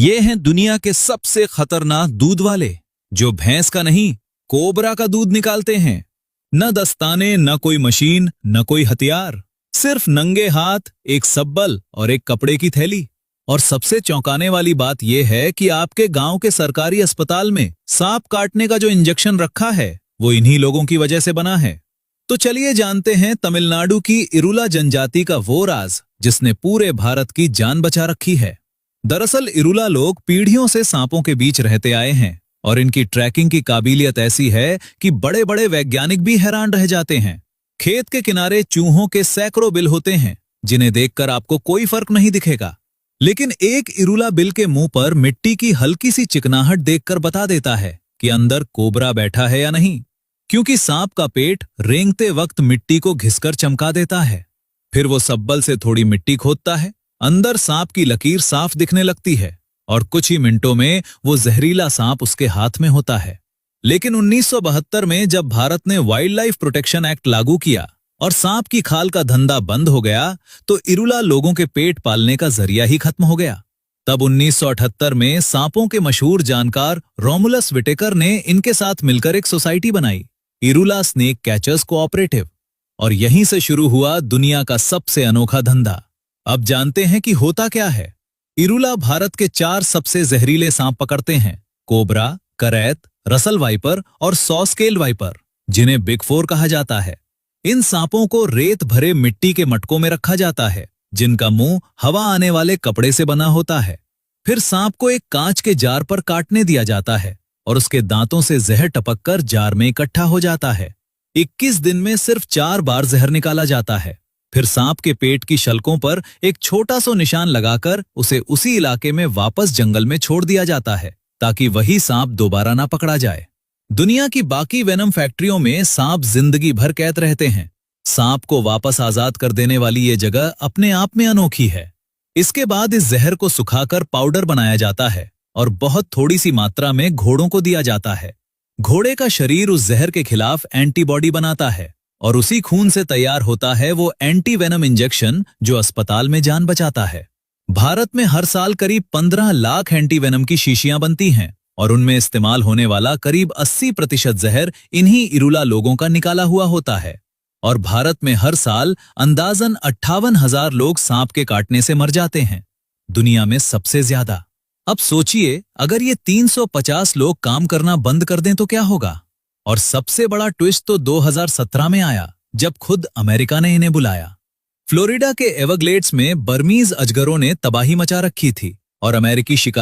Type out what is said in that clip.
ये हैं दुनिया के सबसे खतरनाक दूध वाले, जो भैंस का नहीं कोबरा का दूध निकालते हैं। न दस्ताने, न कोई मशीन, न कोई हथियार, सिर्फ नंगे हाथ, एक सब्बल और एक कपड़े की थैली। और सबसे चौंकाने वाली बात यह है कि आपके गांव के सरकारी अस्पताल में सांप काटने का जो इंजेक्शन रखा है वो इन्हीं लोगों की वजह से बना है। तो चलिए जानते हैं तमिलनाडु की इरुला जनजाति का वो राज जिसने पूरे भारत की जान बचा रखी है। दरअसल इरुला लोग पीढ़ियों से सांपों के बीच रहते आए हैं और इनकी ट्रैकिंग की काबिलियत ऐसी है कि बड़े बड़े वैज्ञानिक भी हैरान रह जाते हैं। खेत के किनारे चूहों के सैकड़ों बिल होते हैं जिन्हें देखकर आपको कोई फर्क नहीं दिखेगा, लेकिन एक इरुला बिल के मुंह पर मिट्टी की हल्की सी चिकनाहट देखकर बता देता है कि अंदर कोबरा बैठा है या नहीं, क्योंकि सांप का पेट रेंगते वक्त मिट्टी को घिसकर चमका देता है। फिर वो सब्बल से थोड़ी मिट्टी खोदता है, अंदर सांप की लकीर साफ दिखने लगती है और कुछ ही मिनटों में वो जहरीला सांप उसके हाथ में होता है। लेकिन 1972 में जब भारत ने वाइल्ड लाइफ प्रोटेक्शन एक्ट लागू किया और सांप की खाल का धंधा बंद हो गया, तो इरुला लोगों के पेट पालने का जरिया ही खत्म हो गया। तब 1978 में सांपों के मशहूर जानकार रोमुलस विटेकर ने इनके साथ मिलकर एक सोसाइटी बनाई, इरुला स्नेक कैचर्स कोऑपरेटिव, और यहीं से शुरू हुआ दुनिया का सबसे अनोखा धंधा। अब जानते हैं कि होता क्या है। इरुला भारत के 4 सबसे जहरीले सांप पकड़ते हैं: कोबरा, करैत, रसल वाइपर और सॉस्केल वाइपर, जिन्हें बिग 4 कहा जाता है। इन सांपों को रेत भरे मिट्टी के मटकों में रखा जाता है, जिनका मुंह हवा आने वाले कपड़े से बना होता है। फिर सांप को एक कांच के जार पर काटने दिया जाता है और उसके दांतों से जहर टपककर जार में इकट्ठा हो जाता है। 21 दिन में सिर्फ 4 बार जहर निकाला जाता है। फिर सांप के पेट की शल्कों पर एक छोटा सा निशान लगाकर उसे उसी इलाके में वापस जंगल में छोड़ दिया जाता है, ताकि वही सांप दोबारा ना पकड़ा जाए। दुनिया की बाकी वेनम फैक्ट्रियों में सांप जिंदगी भर कैद रहते हैं। सांप को वापस आजाद कर देने वाली ये जगह अपने आप में अनोखी है। इसके बाद इस जहर को सुखाकर पाउडर बनाया जाता है और बहुत थोड़ी सी मात्रा में घोड़ों को दिया जाता है। घोड़े का शरीर उस जहर के खिलाफ एंटीबॉडी बनाता है और उसी खून से तैयार होता है वो एंटी वेनम इंजेक्शन जो अस्पताल में जान बचाता है। भारत में हर साल करीब 15 लाख एंटी वेनम की शीशियां बनती हैं और उनमें इस्तेमाल होने वाला करीब 80% जहर इन्हीं इरुला लोगों का निकाला हुआ होता है। और भारत में हर साल अंदाजन 58,000 लोग सांप के काटने से मर जाते हैं, दुनिया में सबसे ज्यादा। अब सोचिए, अगर ये 350 लोग काम करना बंद कर दें तो क्या होगा। और सबसे बड़ा ट्विस्ट तो 2017 में आया, जब खुद अमेरिका ने इन्हें बुलाया। फ्लोरिडा के एवरग्लेड्स में बर्मीज अजगरों ने तबाही मचा रखी थी और अमेरिकी शिकार